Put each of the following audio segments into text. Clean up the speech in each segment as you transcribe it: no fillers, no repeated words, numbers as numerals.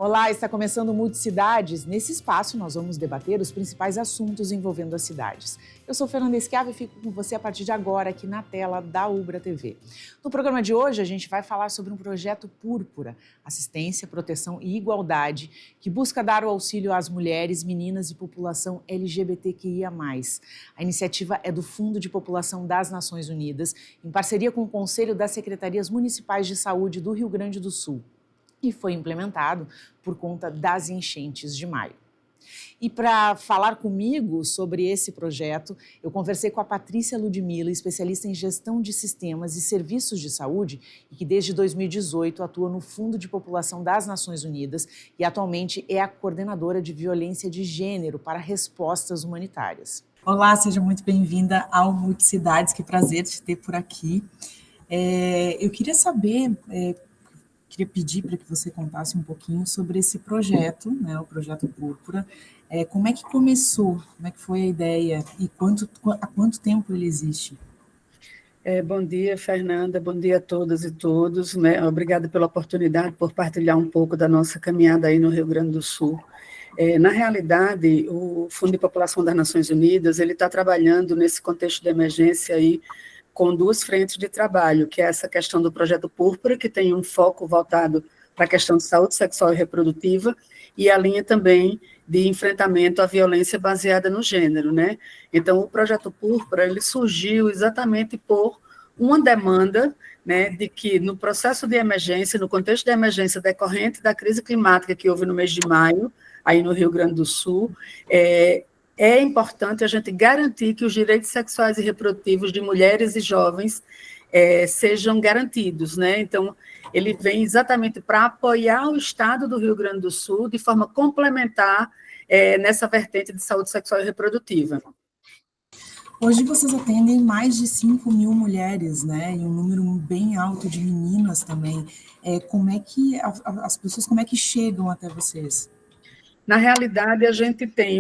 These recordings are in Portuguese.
Olá, está começando o Multicidades. Nesse espaço, nós vamos debater os principais assuntos envolvendo as cidades. Eu sou Fernanda Schiava e fico com você a partir de agora aqui na tela da Ubra TV. No programa de hoje, a gente vai falar sobre um projeto Púrpura, assistência, proteção e igualdade, que busca dar o auxílio às mulheres, meninas e população LGBTQIA+. A iniciativa é do Fundo de População das Nações Unidas, em parceria com o Conselho das Secretarias Municipais de Saúde do Rio Grande do Sul, e foi implementado por conta das enchentes de maio. E para falar comigo sobre esse projeto, eu conversei com a Patrícia Ludmila, especialista em gestão de sistemas e serviços de saúde, e que desde 2018 atua no Fundo de População das Nações Unidas e atualmente é a coordenadora de violência de gênero para respostas humanitárias. Olá, seja muito bem-vinda ao Multicidades, que prazer te ter por aqui. Eu queria saber... Queria pedir para que você contasse um pouquinho sobre esse projeto, né, o Projeto Púrpura. Como é que começou? Como é que foi a ideia? E há quanto tempo ele existe? Bom dia, Fernanda. Bom dia a todas e todos. Né? Obrigada pela oportunidade, por partilhar um pouco da nossa caminhada aí no Rio Grande do Sul. Na realidade, o Fundo de População das Nações Unidas ele está trabalhando nesse contexto de emergência aí, com duas frentes de trabalho, que é essa questão do Projeto Púrpura, que tem um foco voltado para a questão de saúde sexual e reprodutiva, e a linha também de enfrentamento à violência baseada no gênero, né? Então, o Projeto Púrpura, ele surgiu exatamente por uma demanda, né, de que no processo de emergência, no contexto de emergência decorrente da crise climática que houve no mês de maio, aí no Rio Grande do Sul, é importante a gente garantir que os direitos sexuais e reprodutivos de mulheres e jovens sejam garantidos, né? Então, ele vem exatamente para apoiar o Estado do Rio Grande do Sul de forma complementar nessa vertente de saúde sexual e reprodutiva. Hoje vocês atendem mais de 5 mil mulheres, né? E um número bem alto de meninas também. Como é que as pessoas, como é que chegam até vocês? Na realidade, a gente tem,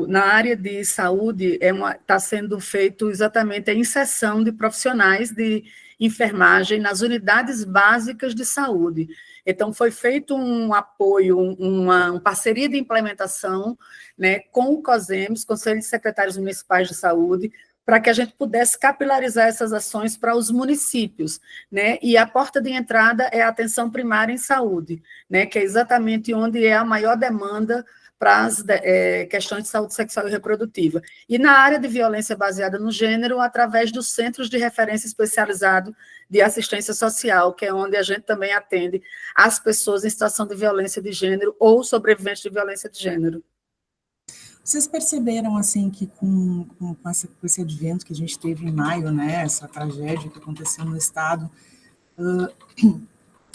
na área de saúde, está sendo feito exatamente a inserção de profissionais de enfermagem nas unidades básicas de saúde. Então, foi feito um apoio, uma parceria de implementação, né, com o COSEMS, Conselho de Secretários Municipais de Saúde, para que a gente pudesse capilarizar essas ações para os municípios, né? E a porta de entrada é a atenção primária em saúde, né? Que é exatamente onde é a maior demanda para as questões de saúde sexual e reprodutiva. E na área de violência baseada no gênero, através dos centros de referência especializado de assistência social, que é onde a gente também atende as pessoas em situação de violência de gênero ou sobreviventes de violência de gênero. Vocês perceberam, assim, que com esse advento que a gente teve em maio, né, essa tragédia que aconteceu no estado,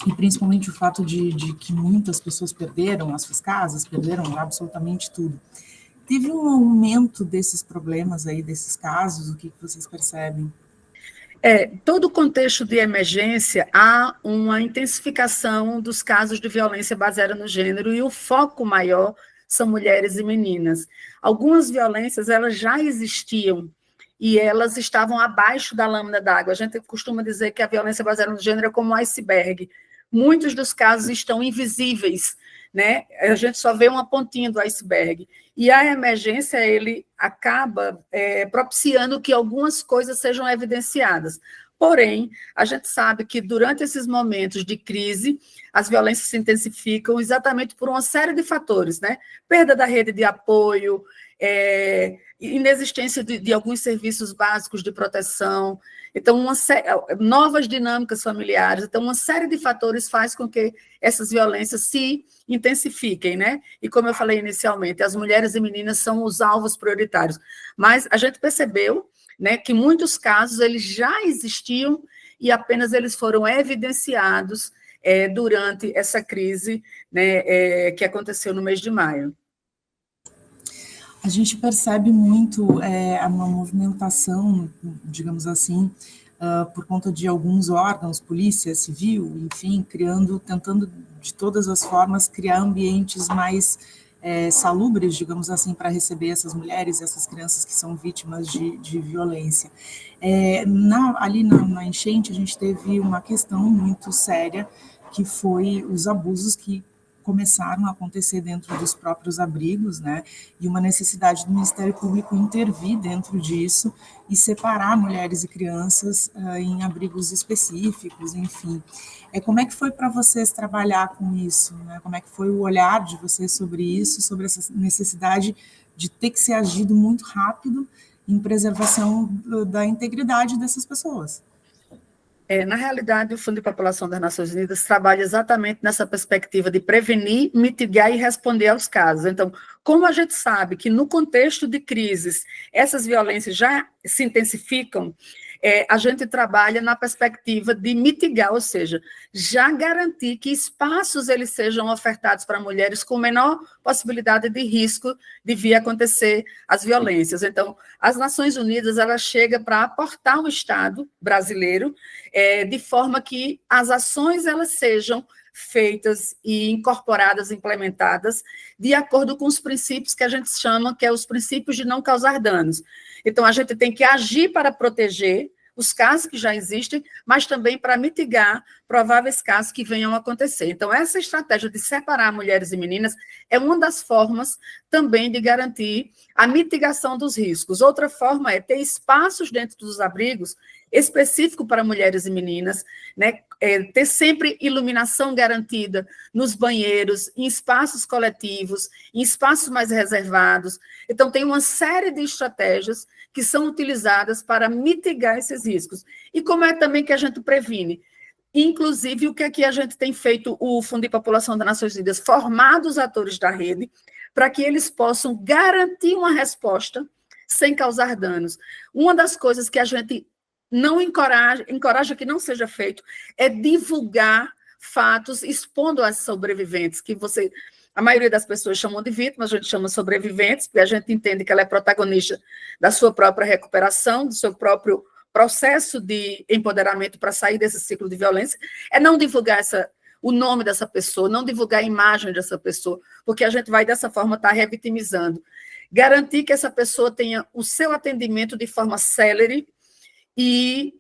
e principalmente o fato de que muitas pessoas perderam as suas casas, perderam absolutamente tudo, teve um aumento desses problemas aí, desses casos? O que vocês percebem? Todo o contexto de emergência, há uma intensificação dos casos de violência baseada no gênero, e o foco maior são mulheres e meninas. Algumas violências, elas já existiam, e elas estavam abaixo da lâmina d'água. A gente costuma dizer que a violência baseada no gênero é como um iceberg. Muitos dos casos estão invisíveis, né? A gente só vê uma pontinha do iceberg. E a emergência, ele acaba propiciando que algumas coisas sejam evidenciadas. Porém, a gente sabe que durante esses momentos de crise, as violências se intensificam exatamente por uma série de fatores, né? Perda da rede de apoio, inexistência de alguns serviços básicos de proteção, então, novas dinâmicas familiares. Então, uma série de fatores faz com que essas violências se intensifiquem, né? E como eu falei inicialmente, as mulheres e meninas são os alvos prioritários. Mas a gente percebeu, né, que muitos casos eles já existiam e apenas eles foram evidenciados durante essa crise, né, que aconteceu no mês de maio. A gente percebe muito uma movimentação, digamos assim, por conta de alguns órgãos, polícia civil, enfim, tentando de todas as formas criar ambientes mais salubres, digamos assim, para receber essas mulheres, essas crianças que são vítimas de violência. Ali na enchente, a gente teve uma questão muito séria, que foi os abusos que começaram a acontecer dentro dos próprios abrigos, né? E uma necessidade do Ministério Público intervir dentro disso e separar mulheres e crianças em abrigos específicos, enfim. Como é que foi para vocês trabalhar com isso, né? Como é que foi o olhar de vocês sobre isso, sobre essa necessidade de ter que ser agido muito rápido em preservação da integridade dessas pessoas? Na realidade, o Fundo de População das Nações Unidas trabalha exatamente nessa perspectiva de prevenir, mitigar e responder aos casos. Então, como a gente sabe que no contexto de crises essas violências já se intensificam, a gente trabalha na perspectiva de mitigar, ou seja, já garantir que espaços eles sejam ofertados para mulheres com menor possibilidade de risco de vir a acontecer as violências. Então, as Nações Unidas ela chega para aportar o Estado brasileiro de forma que as ações elas sejam feitas e incorporadas, implementadas, de acordo com os princípios que a gente chama, que é os princípios de não causar danos. Então, a gente tem que agir para proteger os casos que já existem, mas também para mitigar prováveis casos que venham a acontecer. Então, essa estratégia de separar mulheres e meninas é uma das formas também de garantir a mitigação dos riscos. Outra forma é ter espaços dentro dos abrigos específico para mulheres e meninas, né? Ter sempre iluminação garantida nos banheiros, em espaços coletivos, em espaços mais reservados. Então, tem uma série de estratégias que são utilizadas para mitigar esses riscos. E como é também que a gente previne? Inclusive, o que aqui a gente tem feito, o Fundo de População das Nações Unidas, formado os atores da rede, para que eles possam garantir uma resposta sem causar danos. Uma das coisas que a gente não encoraja que não seja feito é divulgar fatos expondo as sobreviventes, que a maioria das pessoas chamam de vítimas, a gente chama sobreviventes, porque a gente entende que ela é protagonista da sua própria recuperação, do seu próprio processo de empoderamento para sair desse ciclo de violência, é não divulgar o nome dessa pessoa, não divulgar a imagem dessa pessoa, porque a gente vai, dessa forma, estar revitimizando. Garantir que essa pessoa tenha o seu atendimento de forma célere e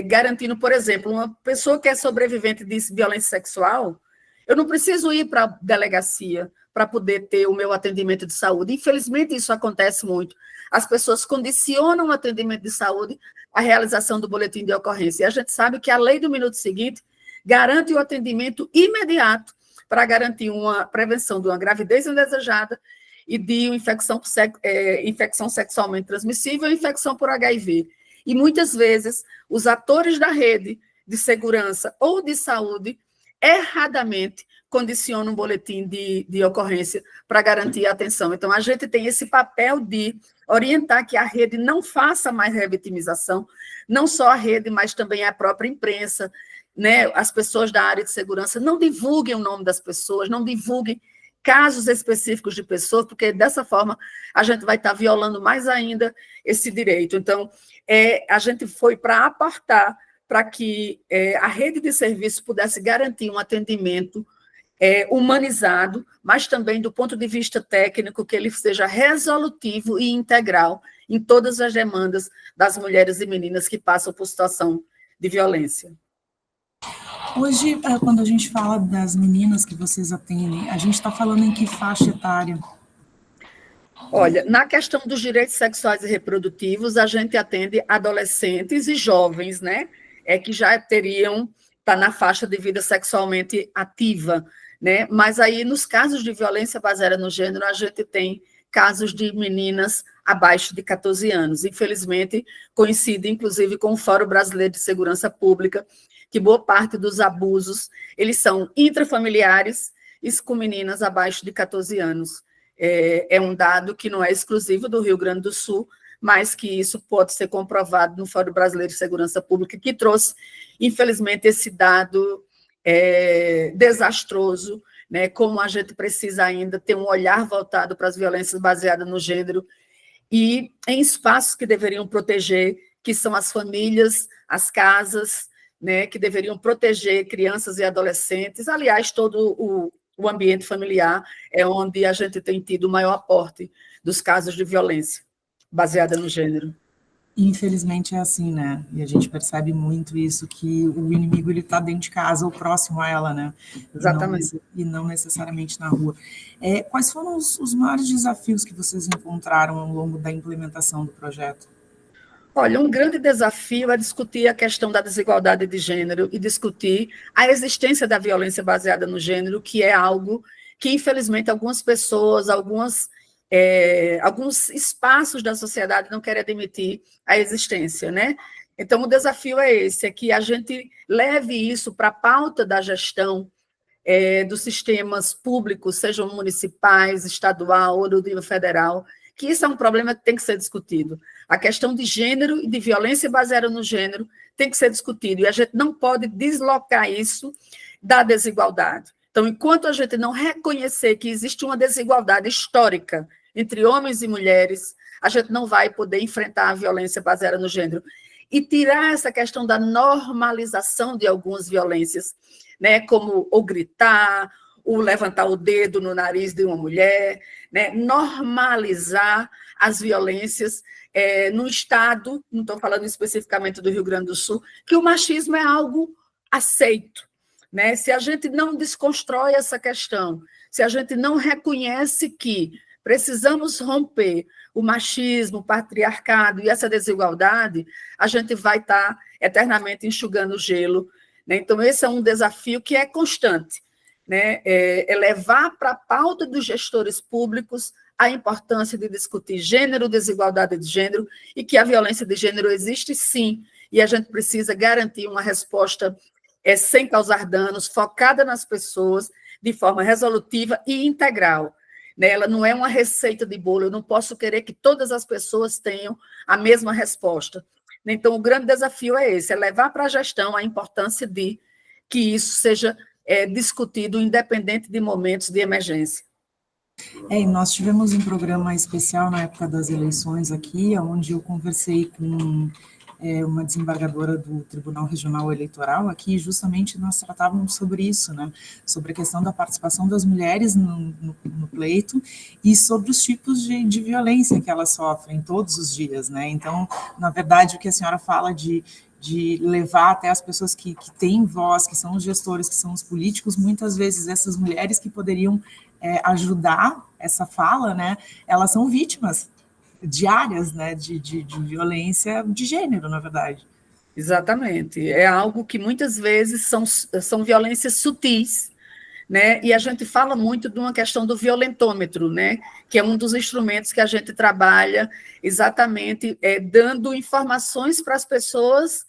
garantindo, por exemplo, uma pessoa que é sobrevivente de violência sexual, eu não preciso ir para a delegacia para poder ter o meu atendimento de saúde. Infelizmente, isso acontece muito. As pessoas condicionam o atendimento de saúde à realização do boletim de ocorrência. E a gente sabe que a lei do minuto seguinte garante o atendimento imediato para garantir uma prevenção de uma gravidez indesejada e de uma infecção sexualmente transmissível e infecção por HIV. E muitas vezes os atores da rede de segurança ou de saúde erradamente condicionam um boletim de ocorrência para garantir a atenção. Então, a gente tem esse papel de orientar que a rede não faça mais revitimização, não só a rede, mas também a própria imprensa, né? As pessoas da área de segurança não divulguem o nome das pessoas, não divulguem casos específicos de pessoas, porque dessa forma a gente vai estar violando mais ainda esse direito. Então, a gente foi para aportar para que a rede de serviços pudesse garantir um atendimento humanizado, mas também do ponto de vista técnico, que ele seja resolutivo e integral em todas as demandas das mulheres e meninas que passam por situação de violência. Hoje, quando a gente fala das meninas que vocês atendem, a gente está falando em que faixa etária? Olha, na questão dos direitos sexuais e reprodutivos, a gente atende adolescentes e jovens, né? Que já tá na faixa de vida sexualmente ativa, né? Mas aí, nos casos de violência baseada no gênero, a gente tem casos de meninas abaixo de 14 anos. Infelizmente, coincide, inclusive, com o Fórum Brasileiro de Segurança Pública, que boa parte dos abusos, eles são intrafamiliares, isso com meninas abaixo de 14 anos. É um dado que não é exclusivo do Rio Grande do Sul, mas que isso pode ser comprovado no Fórum Brasileiro de Segurança Pública, que trouxe, infelizmente, esse dado desastroso, né? Como a gente precisa ainda ter um olhar voltado para as violências baseadas no gênero e em espaços que deveriam proteger, que são as famílias, as casas, né? Que deveriam proteger crianças e adolescentes. Aliás, todo o ambiente familiar é onde a gente tem tido o maior aporte dos casos de violência baseada no gênero. Infelizmente é assim, né? E a gente percebe muito isso, que o inimigo ele está dentro de casa ou próximo a ela, né? Exatamente. E não necessariamente na rua. Quais foram os maiores desafios que vocês encontraram ao longo da implementação do projeto? Olha, um grande desafio é discutir a questão da desigualdade de gênero e discutir a existência da violência baseada no gênero, que é algo que, infelizmente, algumas pessoas, alguns espaços da sociedade não querem admitir a existência, né? Então, o desafio é esse, é que a gente leve isso para a pauta da gestão dos sistemas públicos, sejam municipais, estadual ou do nível federal, que isso é um problema que tem que ser discutido. A questão de gênero e de violência baseada no gênero tem que ser discutido, e a gente não pode deslocar isso da desigualdade. Então, enquanto a gente não reconhecer que existe uma desigualdade histórica entre homens e mulheres, a gente não vai poder enfrentar a violência baseada no gênero. E tirar essa questão da normalização de algumas violências, né, como o gritar, o levantar o dedo no nariz de uma mulher, né, normalizar as violências no Estado, não estou falando especificamente do Rio Grande do Sul, que o machismo é algo aceito. Né? Se a gente não desconstrói essa questão, se a gente não reconhece que precisamos romper o machismo, o patriarcado e essa desigualdade, a gente vai estar eternamente enxugando o gelo. Né? Então, esse é um desafio que é constante, né? Levar para a pauta dos gestores públicos a importância de discutir gênero, desigualdade de gênero, e que a violência de gênero existe sim, e a gente precisa garantir uma resposta sem causar danos, focada nas pessoas, de forma resolutiva e integral. Né? Ela não é uma receita de bolo, eu não posso querer que todas as pessoas tenham a mesma resposta. Então, o grande desafio é esse, é levar para a gestão a importância de que isso seja discutido independente de momentos de emergência. E nós tivemos um programa especial na época das eleições aqui, onde eu conversei com uma desembargadora do Tribunal Regional Eleitoral aqui, justamente nós tratávamos sobre isso, né? Sobre a questão da participação das mulheres no pleito e sobre os tipos de violência que elas sofrem todos os dias, né? Então, na verdade, o que a senhora fala de levar até as pessoas que têm voz, que são os gestores, que são os políticos, muitas vezes essas mulheres que poderiam ajudar essa fala, né? Elas são vítimas diárias, né, de violência de gênero, na verdade. Exatamente. É algo que muitas vezes são violências sutis, né? E a gente fala muito de uma questão do violentômetro, né? Que é um dos instrumentos que a gente trabalha exatamente dando informações para as pessoas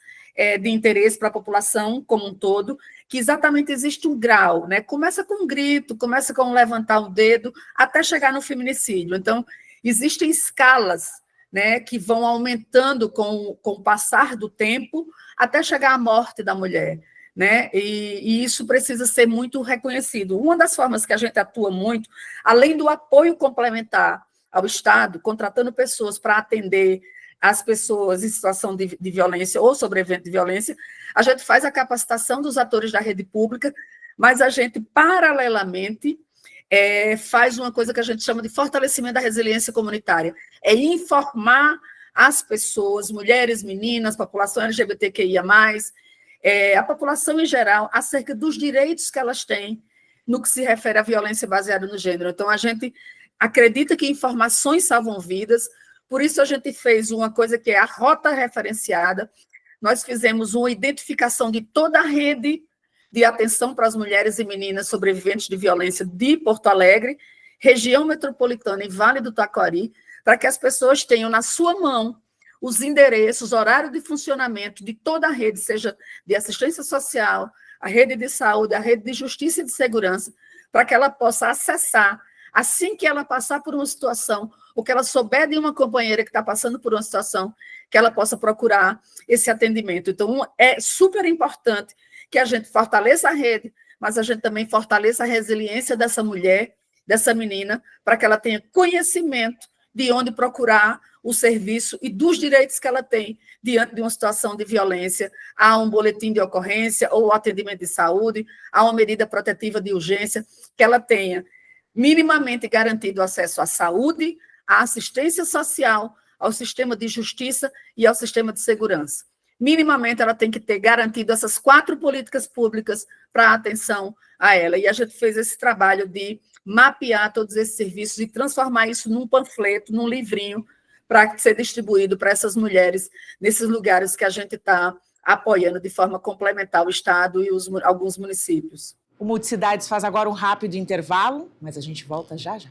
de interesse para a população como um todo, que exatamente existe um grau, né? Começa com um grito, começa com levantar o dedo, até chegar no feminicídio. Então, existem escalas, né, que vão aumentando com o passar do tempo até chegar à morte da mulher. Né? E isso precisa ser muito reconhecido. Uma das formas que a gente atua muito, além do apoio complementar ao Estado, contratando pessoas para atender as pessoas em situação de violência ou sobrevivente de violência, a gente faz a capacitação dos atores da rede pública, mas a gente, paralelamente, faz uma coisa que a gente chama de fortalecimento da resiliência comunitária. É informar as pessoas, mulheres, meninas, população LGBTQIA+, a população em geral, acerca dos direitos que elas têm no que se refere à violência baseada no gênero. Então, a gente acredita que informações salvam vidas, por isso a gente fez uma coisa que é a rota referenciada, nós fizemos uma identificação de toda a rede de atenção para as mulheres e meninas sobreviventes de violência de Porto Alegre, região metropolitana e Vale do Taquari, para que as pessoas tenham na sua mão os endereços, horário de funcionamento de toda a rede, seja de assistência social, a rede de saúde, a rede de justiça e de segurança, para que ela possa acessar, assim que ela passar por uma situação, ou que ela souber de uma companheira que está passando por uma situação, que ela possa procurar esse atendimento. Então, é super importante que a gente fortaleça a rede, mas a gente também fortaleça a resiliência dessa mulher, dessa menina, para que ela tenha conhecimento de onde procurar o serviço e dos direitos que ela tem diante de uma situação de violência. Há um boletim de ocorrência ou atendimento de saúde, há uma medida protetiva de urgência, que ela tenha minimamente garantido acesso à saúde, à assistência social, ao sistema de justiça e ao sistema de segurança. Minimamente, ela tem que ter garantido essas 4 políticas públicas para atenção a ela. E a gente fez esse trabalho de mapear todos esses serviços e transformar isso num panfleto, num livrinho, para ser distribuído para essas mulheres nesses lugares que a gente está apoiando de forma complementar o Estado e alguns municípios. O Multicidades faz agora um rápido intervalo, mas a gente volta já já.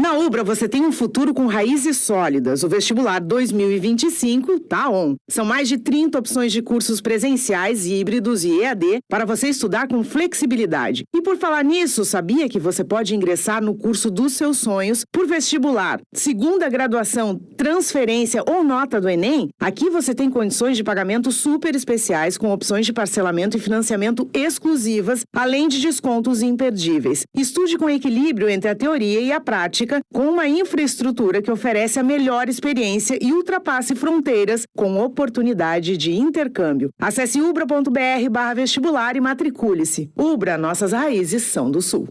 Na Ubra, você tem um futuro com raízes sólidas. O vestibular 2025 tá on. São mais de 30 opções de cursos presenciais, híbridos e EAD para você estudar com flexibilidade. E por falar nisso, sabia que você pode ingressar no curso dos seus sonhos por vestibular, segunda graduação, transferência ou nota do Enem? Aqui você tem condições de pagamento super especiais com opções de parcelamento e financiamento exclusivas, além de descontos imperdíveis. Estude com equilíbrio entre a teoria e a prática, com uma infraestrutura que oferece a melhor experiência e ultrapasse fronteiras com oportunidade de intercâmbio. Acesse ubra.br/vestibular e matricule-se. Ubra, nossas raízes são do Sul.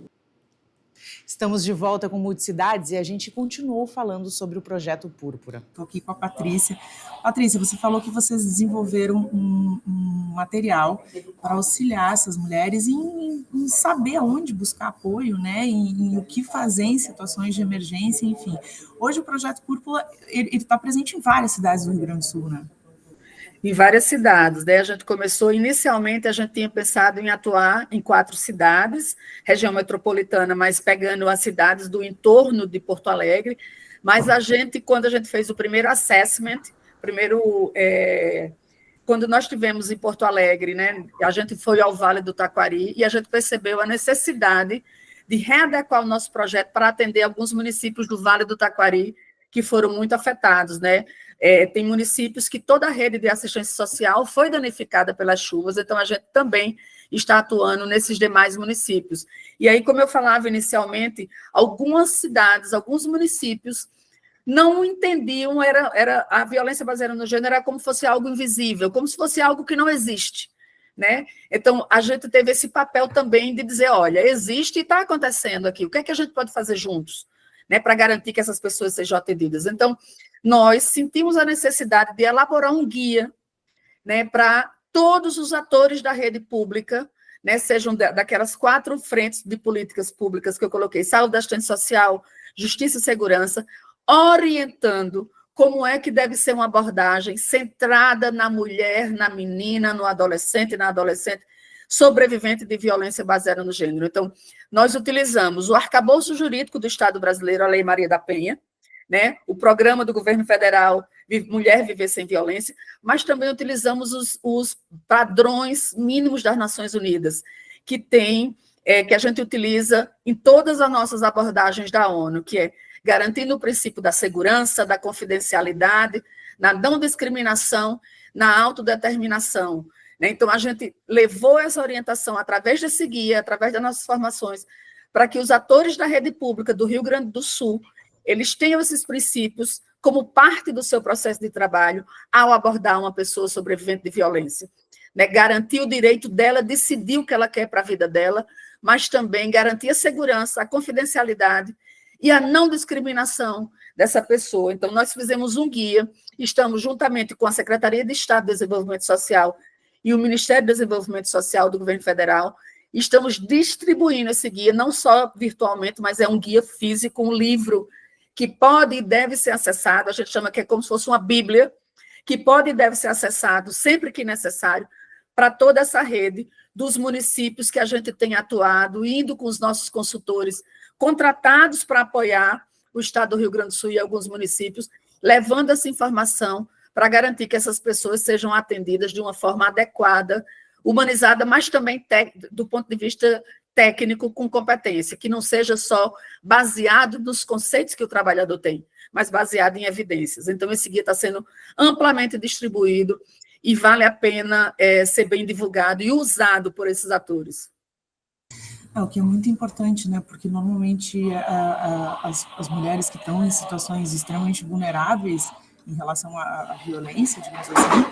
Estamos de volta com Multicidades e a gente continuou falando sobre o Projeto Púrpura. Estou aqui com a Patrícia. Patrícia, você falou que vocês desenvolveram um material para auxiliar essas mulheres em saber aonde buscar apoio, né? Em o que fazer em situações de emergência, enfim. Hoje o Projeto Púrpura está presente em várias cidades do Rio Grande do Sul, né? Em várias cidades, né? A gente começou, inicialmente, a gente tinha pensado em atuar em 4 cidades, região metropolitana, mas pegando as cidades do entorno de Porto Alegre, mas a gente, quando a gente fez o primeiro assessment, quando nós estivemos em Porto Alegre, né, a gente foi ao Vale do Taquari e a gente percebeu a necessidade de readequar o nosso projeto para atender alguns municípios do Vale do Taquari que foram muito afetados, né? Tem municípios que toda a rede de assistência social foi danificada pelas chuvas, então a gente também está atuando nesses demais municípios. E aí, como eu falava inicialmente, algumas cidades, alguns municípios não entendiam, a violência baseada no gênero era como se fosse algo invisível, como se fosse algo que não existe, né? Então, a gente teve esse papel também de dizer, olha, existe e está acontecendo aqui, o que é que a gente pode fazer juntos, né, para garantir que essas pessoas sejam atendidas? Então, nós sentimos a necessidade de elaborar um guia, né, para todos os atores da rede pública, né, sejam daquelas 4 frentes de políticas públicas que eu coloquei, saúde, assistência social, justiça e segurança, orientando como é que deve ser uma abordagem centrada na mulher, na menina, no adolescente, na adolescente, sobrevivente de violência baseada no gênero. Então, nós utilizamos o arcabouço jurídico do Estado brasileiro, a Lei Maria da Penha, né, o programa do governo federal Mulher Viver Sem Violência, mas também utilizamos os padrões mínimos das Nações Unidas, que a gente utiliza em todas as nossas abordagens da ONU, que é garantindo o princípio da segurança, da confidencialidade, na não discriminação, na autodeterminação. Né? Então, a gente levou essa orientação através desse guia, através das nossas formações, para que os atores da rede pública do Rio Grande do Sul eles tenham esses princípios como parte do seu processo de trabalho ao abordar uma pessoa sobrevivente de violência. Né? Garantir o direito dela decidir o que ela quer para a vida dela, mas também garantir a segurança, a confidencialidade e a não discriminação dessa pessoa. Então, nós fizemos um guia, estamos juntamente com a Secretaria de Estado de Desenvolvimento Social e o Ministério do Desenvolvimento Social do Governo Federal, estamos distribuindo esse guia, não só virtualmente, mas é um guia físico, um livro que pode e deve ser acessado, a gente chama que é como se fosse uma bíblia, que pode e deve ser acessado sempre que necessário, para toda essa rede dos municípios que a gente tem atuado, indo com os nossos consultores contratados para apoiar o Estado do Rio Grande do Sul e alguns municípios, levando essa informação para garantir que essas pessoas sejam atendidas de uma forma adequada, humanizada, mas também do ponto de vista técnico com competência, que não seja só baseado nos conceitos que o trabalhador tem, mas baseado em evidências. Então, esse guia está sendo amplamente distribuído e vale a pena ser bem divulgado e usado por esses atores. O que é muito importante, né? Porque normalmente as mulheres que estão em situações extremamente vulneráveis em relação à violência, digamos assim,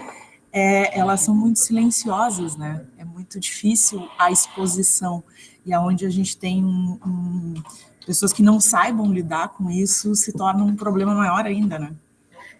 elas são muito silenciosas, né? É muito difícil a exposição, e aonde a gente tem pessoas que não saibam lidar com isso, se torna um problema maior ainda, né?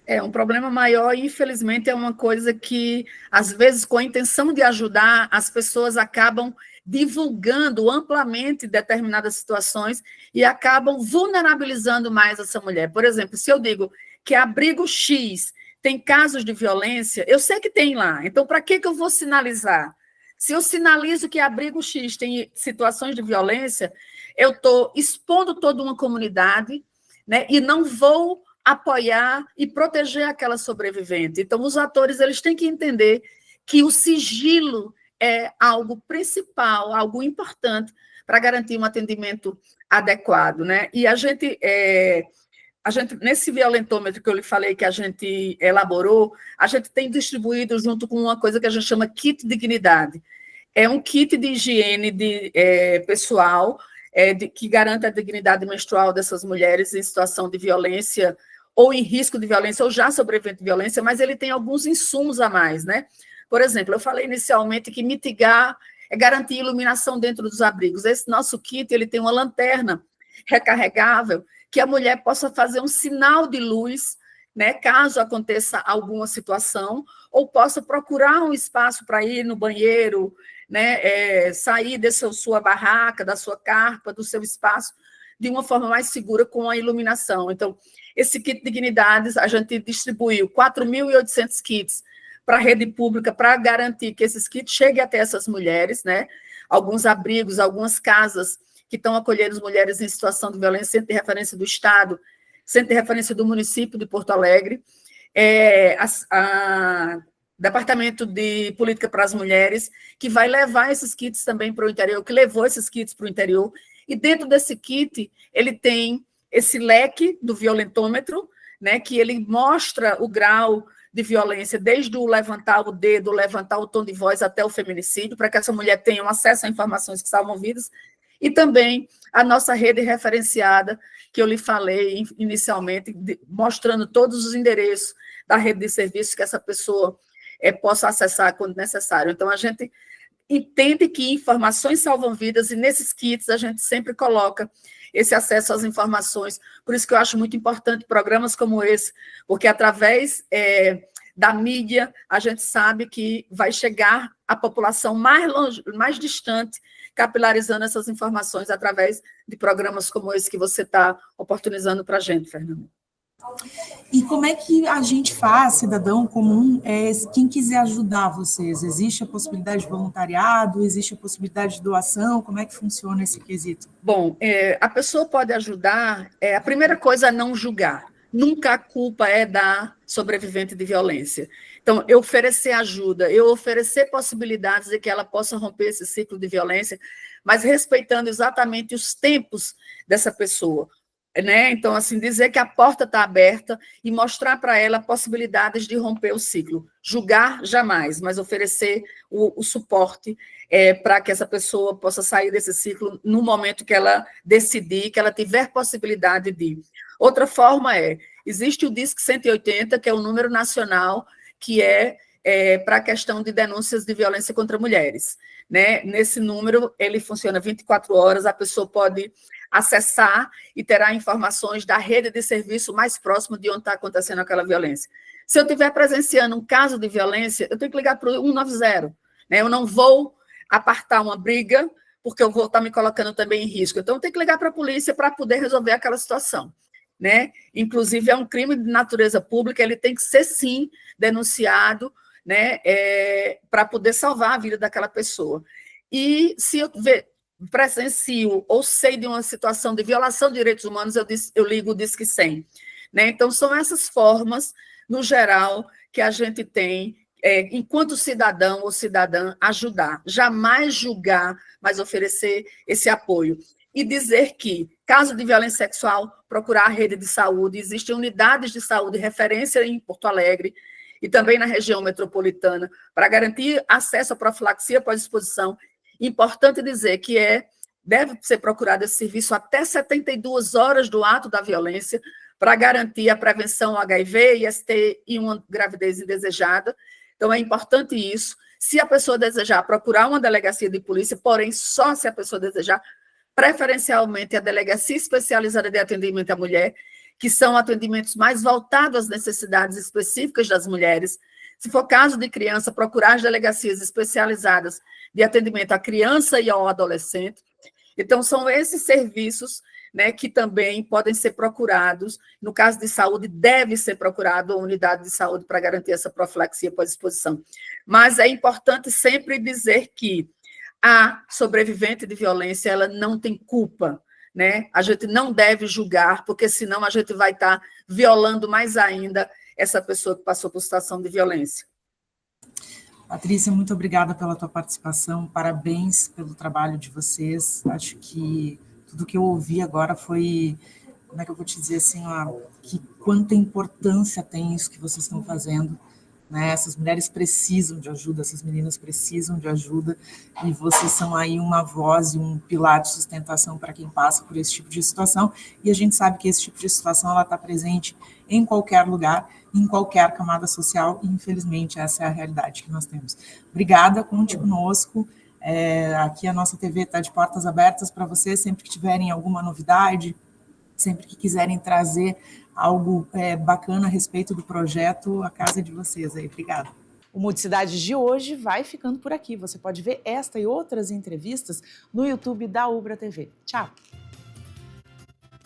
É um problema maior e, infelizmente, é uma coisa que, às vezes, com a intenção de ajudar, as pessoas acabam divulgando amplamente determinadas situações e acabam vulnerabilizando mais essa mulher. Por exemplo, se eu digo que abrigo X tem casos de violência, eu sei que tem lá, então para que eu vou sinalizar? Se eu sinalizo que abrigo X tem situações de violência, eu estou expondo toda uma comunidade, né, e não vou apoiar e proteger aquela sobrevivente. Então, os atores eles têm que entender que o sigilo é algo principal, algo importante para garantir um atendimento adequado, né? E a gente, nesse violentômetro que eu lhe falei que a gente elaborou, a gente tem distribuído junto com uma coisa que a gente chama kit dignidade. É um kit de higiene pessoal que garanta a dignidade menstrual dessas mulheres em situação de violência ou em risco de violência, ou já sobrevivente de violência, mas ele tem alguns insumos a mais, né? Por exemplo, eu falei inicialmente que mitigar é garantir iluminação dentro dos abrigos. Esse nosso kit ele tem uma lanterna recarregável que a mulher possa fazer um sinal de luz, né, caso aconteça alguma situação, ou possa procurar um espaço para ir no banheiro, né, sair dessa sua barraca, da sua carpa, do seu espaço, de uma forma mais segura com a iluminação. Então, esse kit de dignidades, a gente distribuiu 4.800 kits para a rede pública, para garantir que esses kits cheguem até essas mulheres, né? Alguns abrigos, algumas casas que estão acolhendo as mulheres em situação de violência, centro de referência do Estado, centro de referência do município de Porto Alegre, Departamento de Política para as Mulheres, que vai levar esses kits também para o interior, que levou esses kits para o interior, e dentro desse kit, ele tem esse leque do violentômetro, né, que ele mostra o grau de violência, desde o levantar o dedo, levantar o tom de voz até o feminicídio, para que essa mulher tenha um acesso a informações que salvam vidas, e também a nossa rede referenciada, que eu lhe falei inicialmente, mostrando todos os endereços da rede de serviços que essa pessoa possa acessar quando necessário. Então, a gente entende que informações salvam vidas, e nesses kits a gente sempre coloca esse acesso às informações. Por isso que eu acho muito importante programas como esse, porque através da mídia a gente sabe que vai chegar à população mais longe, mais distante, capilarizando essas informações através de programas como esse que você está oportunizando para a gente, Fernanda. E como é que a gente faz, cidadão comum, quem quiser ajudar vocês? Existe a possibilidade de voluntariado? Existe a possibilidade de doação? Como é que funciona esse quesito? Bom, a pessoa pode ajudar, a primeira coisa é não julgar. Nunca a culpa é da sobrevivente de violência. Então, eu oferecer ajuda, eu oferecer possibilidades de que ela possa romper esse ciclo de violência, mas respeitando exatamente os tempos dessa pessoa. Né? Então, assim, dizer que a porta está aberta e mostrar para ela possibilidades de romper o ciclo. Julgar, jamais, mas oferecer o suporte para que essa pessoa possa sair desse ciclo no momento que ela decidir, que ela tiver possibilidade de. Outra forma existe o DISC 180, que é o número nacional, que para a questão de denúncias de violência contra mulheres. Né? Nesse número, ele funciona 24 horas, a pessoa pode acessar e terá informações da rede de serviço mais próximo de onde está acontecendo aquela violência. Se eu estiver presenciando um caso de violência, eu tenho que ligar para o 190. Né? Eu não vou apartar uma briga, porque eu vou estar me colocando também em risco. Então, eu tenho que ligar para a polícia para poder resolver aquela situação. Né? Inclusive, é um crime de natureza pública, ele tem que ser, sim, denunciado, né? Para poder salvar a vida daquela pessoa. E se eu presencio ou sei de uma situação de violação de direitos humanos, eu ligo o Disque 100. Né? Então, são essas formas, no geral, que a gente tem, enquanto cidadão ou cidadã, ajudar. Jamais julgar, mas oferecer esse apoio. E dizer que, caso de violência sexual, procurar a rede de saúde. Existem unidades de saúde, referência em Porto Alegre, e também na região metropolitana, para garantir acesso à profilaxia pós-exposição. Importante dizer que deve ser procurado esse serviço até 72 horas do ato da violência, para garantir a prevenção ao HIV, IST e uma gravidez indesejada. Então, é importante isso. se a pessoa desejar, procurar uma delegacia de polícia, porém só se a pessoa desejar, preferencialmente a delegacia especializada de atendimento à mulher, que são atendimentos mais voltados às necessidades específicas das mulheres. Se for caso de criança, procurar as delegacias especializadas de atendimento à criança e ao adolescente. Então, são esses serviços, né, que também podem ser procurados. No caso de saúde, deve ser procurado a unidade de saúde para garantir essa profilaxia pós-exposição. Mas é importante sempre dizer que a sobrevivente de violência, ela não tem culpa, né? A gente não deve julgar, porque senão a gente vai estar violando mais ainda essa pessoa que passou por situação de violência. Patrícia, muito obrigada pela tua participação, parabéns pelo trabalho de vocês. Acho que tudo que eu ouvi agora foi, como é que eu vou te dizer assim, que quanta importância tem isso que vocês estão fazendo, né? Essas mulheres precisam de ajuda, essas meninas precisam de ajuda, e vocês são aí uma voz e um pilar de sustentação para quem passa por esse tipo de situação, e a gente sabe que esse tipo de situação ela está presente em qualquer lugar, em qualquer camada social, e infelizmente essa é a realidade que nós temos. Obrigada, conte conosco, aqui a nossa TV está de portas abertas para vocês, sempre que tiverem alguma novidade, sempre que quiserem trazer algo bacana a respeito do projeto, a casa é de vocês aí. Obrigada. O Multicidades de hoje vai ficando por aqui. Você pode ver esta e outras entrevistas no YouTube da Ubra TV. Tchau!